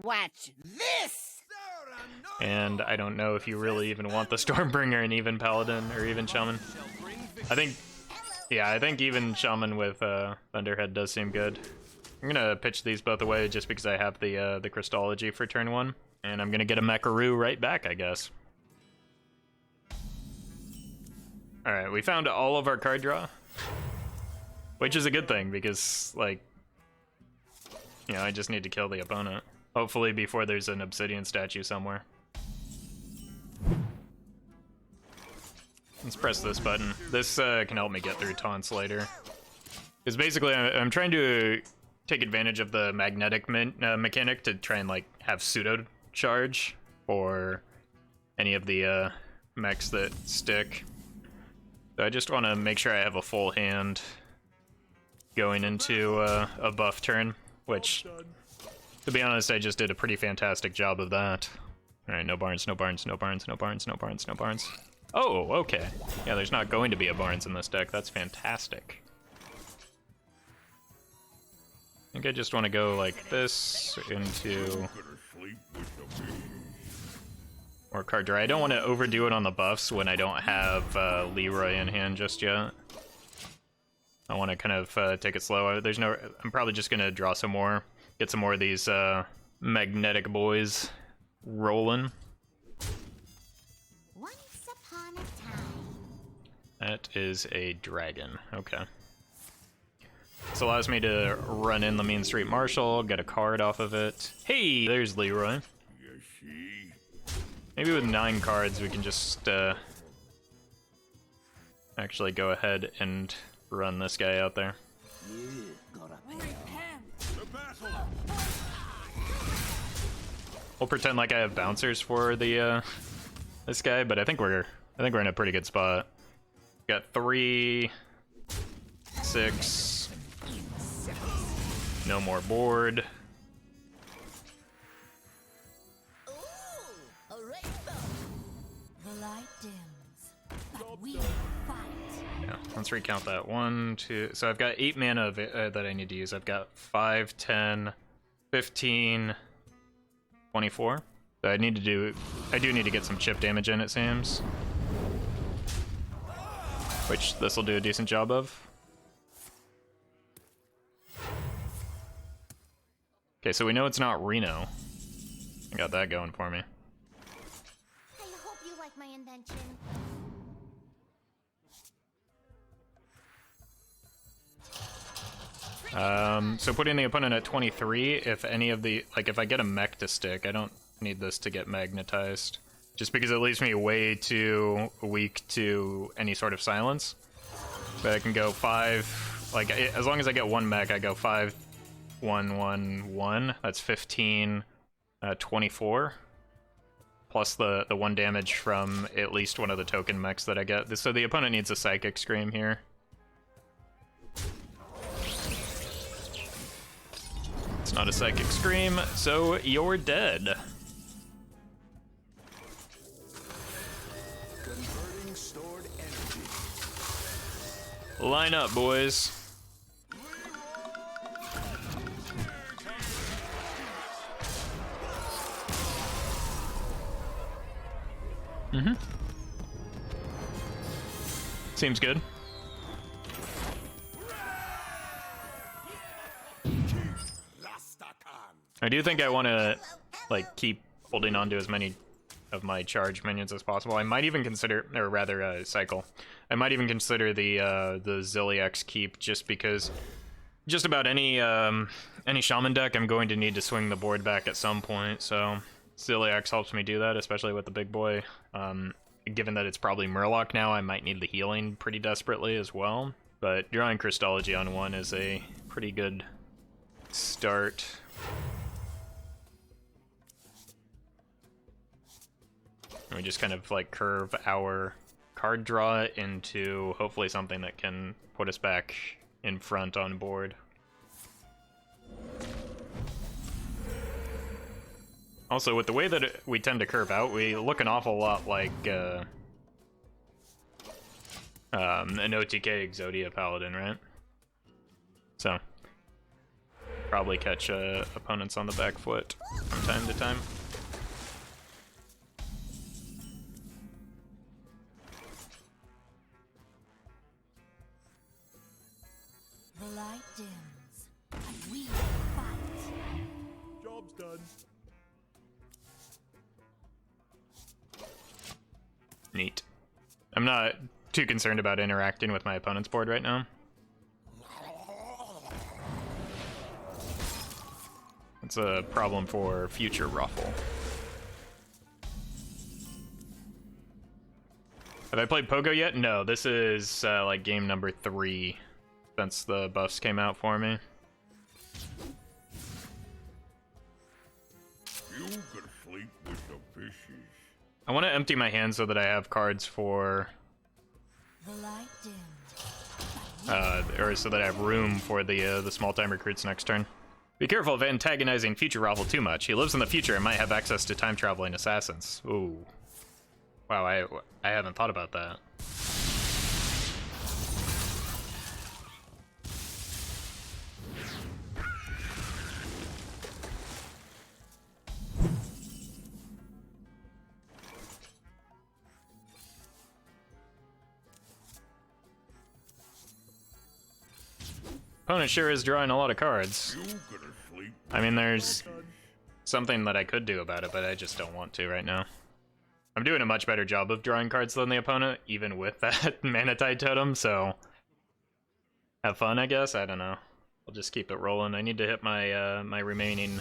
Watch this! And I don't know if you really even want the Stormbringer and even Paladin or even Shaman. I think even Shaman with Thunderhead does seem good. I'm gonna pitch these both away just because I have the Crystology for turn 1. And I'm gonna get a Mecharoo right back, I guess. Alright, we found all of our card draw. Which is a good thing, because, like, you know, I just need to kill the opponent. Hopefully before there's an obsidian statue somewhere. Let's press this button. This can help me get through taunts later. Because basically, I'm trying to take advantage of the magnetic mechanic to try and, like, have pseudo charge for any of the mechs that stick. So I just want to make sure I have a full hand going into a buff turn, which, to be honest, I just did a pretty fantastic job of that. Alright, no barns, no barns, no barns, no barns, no barns, no barns. Oh, okay. Yeah, there's not going to be a barns in this deck. That's fantastic. I think I just want to go like this into more card draw. I don't want to overdo it on the buffs when I don't have Leeroy in hand just yet. I want to kind of take it slow. I'm probably just gonna draw some more, get some more of these magnetic boys rolling. Once upon a time. That is a dragon. Okay. This allows me to run in the Meanstreet Marshal, get a card off of it. Hey, there's Leeroy. Maybe with 9 cards we can just actually go ahead and run this guy out there. We'll pretend like I have bouncers for the this guy, but I think we're in a pretty good spot. Got 3, 6, no more board. Yeah, let's recount that. 1, 2. So I've got 8 mana that I need to use. I've got 5, 10, 15, 24. So I do need to get some chip damage in, it seems. Which this will do a decent job of. Okay, so we know it's not Reno. I got that going for me. I hope you like my invention. So putting the opponent at 23, if any of the, like, if I get a mech to stick, I don't need this to get magnetized. Just because it leaves me way too weak to any sort of silence. But I can go 5, like, as long as I get 1 mech, I go 5, 1, 1, 1. That's 15, 24. Plus the 1 damage from at least one of the token mechs that I get. So the opponent needs a Psychic Scream here. It's not a Psychic Scream, so you're dead. Converting stored energy. Line up, boys. Seems good. I do think I want to, like, keep holding on to as many of my charge minions as possible. I might even consider, or rather, cycle. I might even consider the Zilliax keep, just because just about any shaman deck I'm going to need to swing the board back at some point. So Zilliax helps me do that, especially with the big boy. Given that it's probably Murloc now, I might need the healing pretty desperately as well. But drawing Crystology on 1 is a pretty good start. We just kind of like curve our card draw into hopefully something that can put us back in front on board. Also, with the way that we tend to curve out, we look an awful lot like an OTK Exodia Paladin, right? So probably catch opponents on the back foot from time to time. The light dims, and we fight. Job's done. Neat. I'm not too concerned about interacting with my opponent's board right now. It's a problem for future Roffle. Have I played Pogo yet? No, this is like game number 3 since the buffs came out for me. You could sleep with the fishes. I want to empty my hand so that I have cards for, The light dims. or so that I have room for the small time recruits next turn. Be careful of antagonizing future Roffle too much. He lives in the future and might have access to time traveling assassins. Ooh. Wow, I haven't thought about that. Opponent sure is drawing a lot of cards. You could sleep. I mean, there's something that I could do about it, but I just don't want to right now. I'm doing a much better job of drawing cards than the opponent, even with that Manatide Totem, so have fun, I guess. I don't know. I'll just keep it rolling. I need to hit my my remaining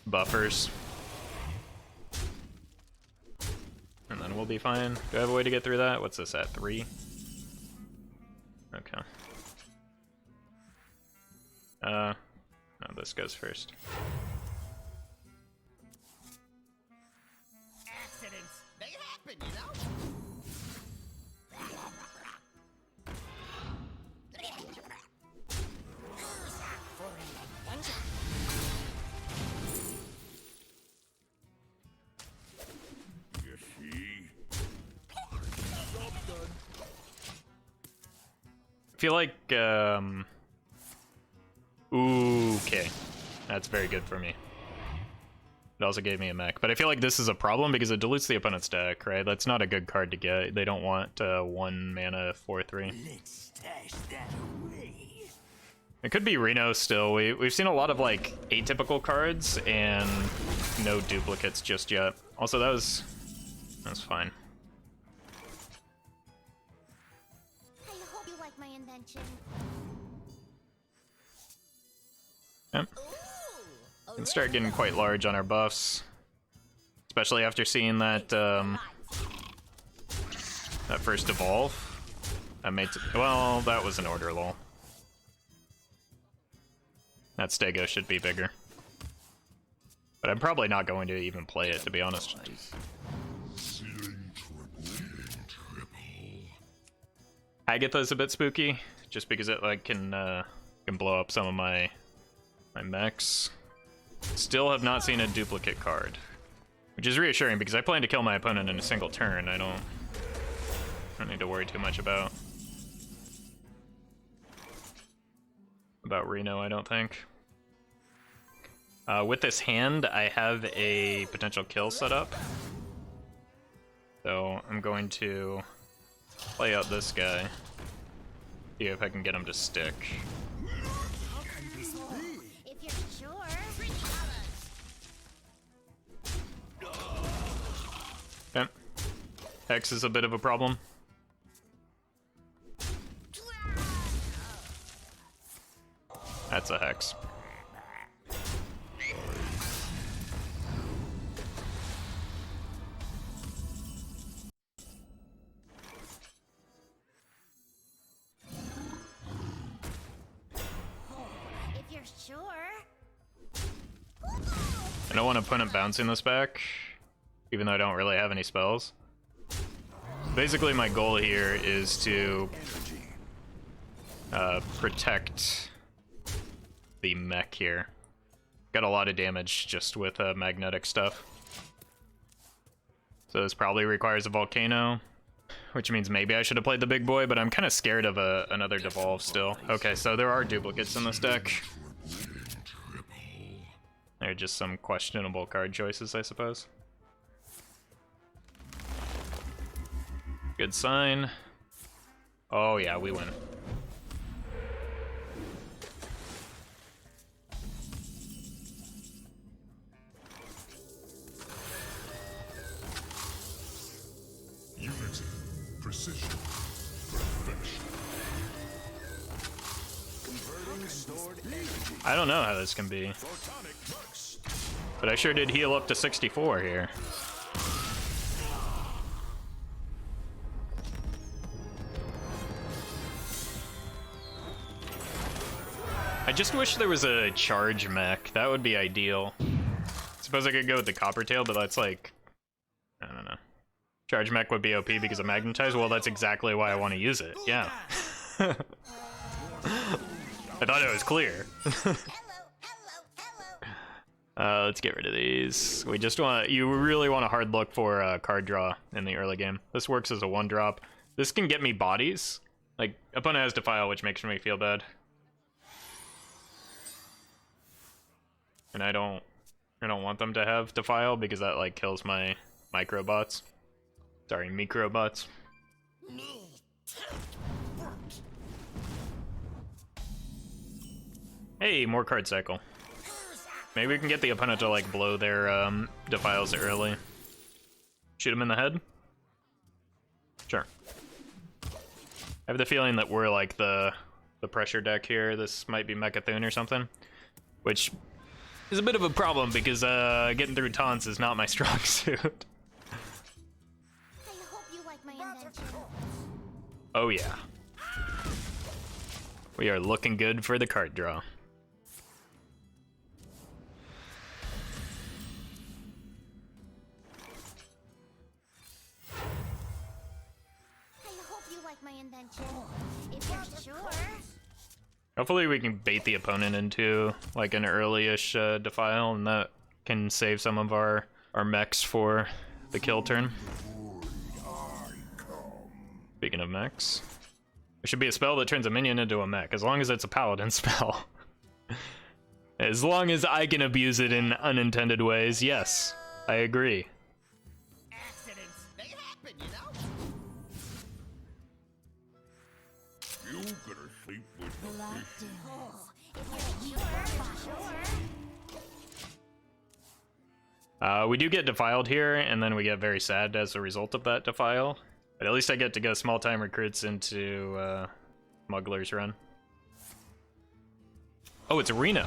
buffers, and then we'll be fine. Do I have a way to get through that? What's this at, 3? Okay. No, this goes first. Accidents, they happen, you know? You see? Job's done. I feel like, okay. That's very good for me. It also gave me a mech, but I feel like this is a problem because it dilutes the opponent's deck, right? That's not a good card to get. They don't want 1 mana 4/3. Let's stash that away. It could be Reno still. We've seen a lot of like atypical cards and no duplicates just yet. Also, that's fine. I hope you like my invention. Yep. Can start getting quite large on our buffs, especially after seeing that that first evolve. That made well, that was an order lol. That Stego should be bigger, but I'm probably not going to even play it, to be honest. Agatha's a bit spooky, just because it like can blow up some of my mechs. Still have not seen a duplicate card, which is reassuring because I plan to kill my opponent in a single turn. I don't need to worry too much about Reno, I don't think. With this hand, I have a potential kill set up, so I'm going to play out this guy, see if I can get him to stick. If you're sure. Okay. Hex is a bit of a problem. That's a Hex. If you're sure. I don't want opponent bouncing this back, even though I don't really have any spells. Basically, my goal here is to protect the mech here. Got a lot of damage just with magnetic stuff. So this probably requires a volcano, which means maybe I should have played the big boy, but I'm kind of scared of another devolve still. Okay, so there are duplicates in this deck. They're just some questionable card choices, I suppose. Good sign. Oh yeah, we win. Unity, precision, perfection. I don't know how this can be, but I sure did heal up to 64 here. I just wish there was a charge mech. That would be ideal. Suppose I could go with the Coppertail, but that's like, I don't know. Charge mech would be OP because of Magnetize. Well, that's exactly why I want to use it. Yeah. I thought it was clear. Let's get rid of these. We just want, you really want a hard look for card draw in the early game. This works as a 1-drop. This can get me bodies. Like, opponent has Defile, which makes me feel bad. And I don't want them to have Defile because that like kills my microbots. Sorry, microbots. Hey, more card cycle. Maybe we can get the opponent to like blow their Defiles early. Shoot him in the head? Sure. I have the feeling that we're like the pressure deck here. This might be Mecharoo or something. Which is a bit of a problem because getting through taunts is not my strong suit. I hope you like my invention. Oh yeah. We are looking good for the card draw. I hope you like my invention. If you're sure. Hopefully we can bait the opponent into like an early-ish Defile, and that can save some of our mechs for the kill turn. Speaking of mechs, it should be a spell that turns a minion into a mech, as long as it's a paladin spell. As long as I can abuse it in unintended ways, yes, I agree. Accidents, they happen, you know? You gonna sleep with The the light fish? dims. If you're sure. We do get defiled here, and then we get very sad as a result of that defile. But at least I get to go small-time recruits into Smuggler's run. Oh, it's Reno.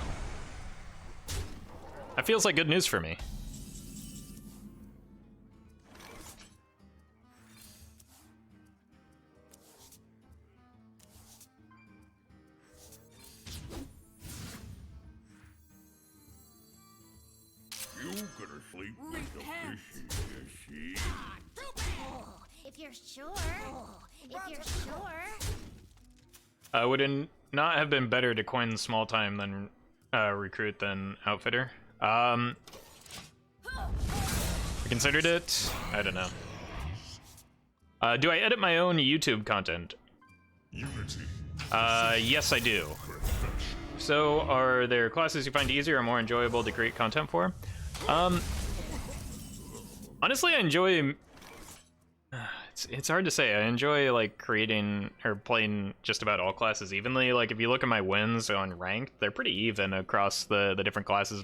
That feels like good news for me. You gonna sleep with the fishy, you see? If you're sure. If you're sure. Would it not have been better to coin small-time than recruit than outfitter? I considered it. I don't know. Do I edit my own YouTube content? Unity, Yes, I do. So, are there classes you find easier or more enjoyable to create content for? Honestly, I enjoy... It's hard to say. I enjoy, like, creating or playing just about all classes evenly. Like, if you look at my wins on ranked, they're pretty even across the different classes.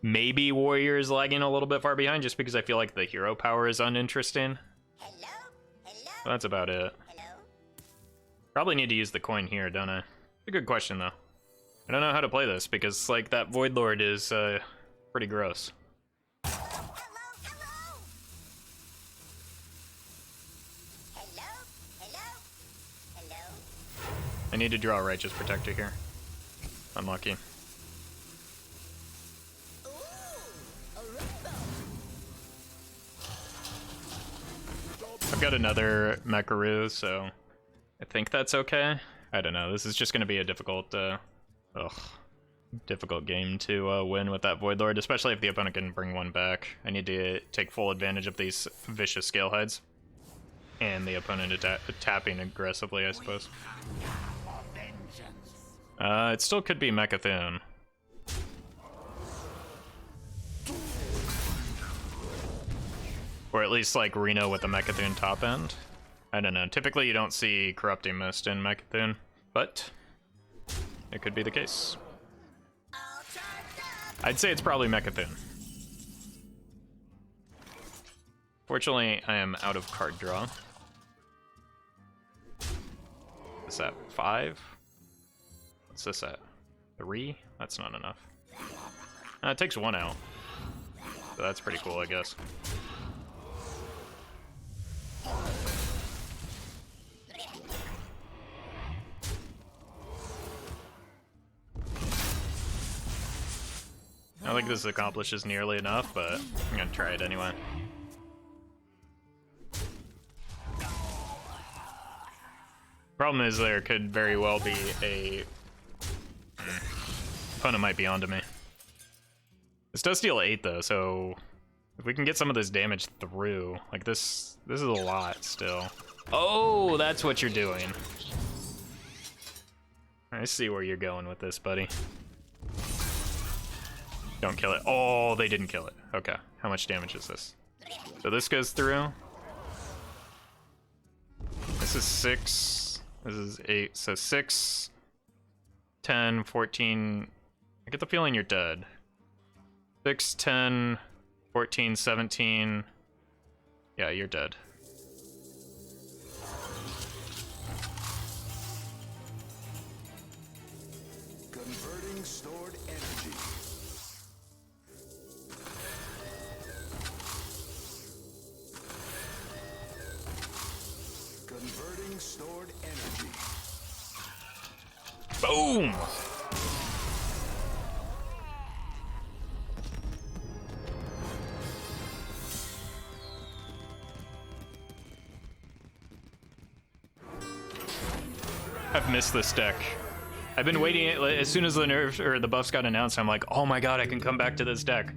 Maybe Warrior's lagging a little bit far behind just because I feel like the hero power is uninteresting. Hello? Hello? That's about it. Hello? Probably need to use the coin here, don't I? It's a good question, though. I don't know how to play this because, like, that Void Lord is pretty gross. Hello? Hello? Hello? Hello? Hello? I need to draw a Righteous Protector here. Unlucky. Ooh, a rainbow. I've got another Mecharoo, so I think that's okay. I don't know. This is just going to be a difficult, difficult game to win with that Void Lord, especially if the opponent can bring one back. I need to take full advantage of these vicious Scalehides. And the opponent tapping aggressively, I suppose. It still could be Mecharoo. Or at least like Reno with the Mechathoon top end. I don't know. Typically you don't see Corrupting Mist in Mechathoon, but it could be the case. I'd say it's probably Mechathoon. Fortunately, I am out of card draw. What's that, 5? What's this at? 3? That's not enough. It takes 1 out. So that's pretty cool, I guess. I don't think this accomplishes nearly enough, but I'm gonna try it anyway. Problem is there could very well be a... Opponent might be onto me. This does deal 8 though, so if we can get some of this damage through, like this is a lot still. Oh, that's what you're doing. I see where you're going with this, buddy. Don't kill it. Oh, they didn't kill it. Okay, how much damage is this? So this goes through. This is 6. This is 8. So 6, 10, 14. I get the feeling you're dead. 6, 10, 14, 17. Yeah, you're dead. Converting stored energy. Converting stored energy. Boom! I've missed this deck. I've been waiting, as soon as the nerfs or the buffs got announced, I'm like, oh my god, I can come back to this deck.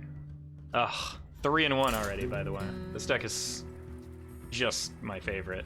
Ugh, 3-1 already, by the way. This deck is just my favorite.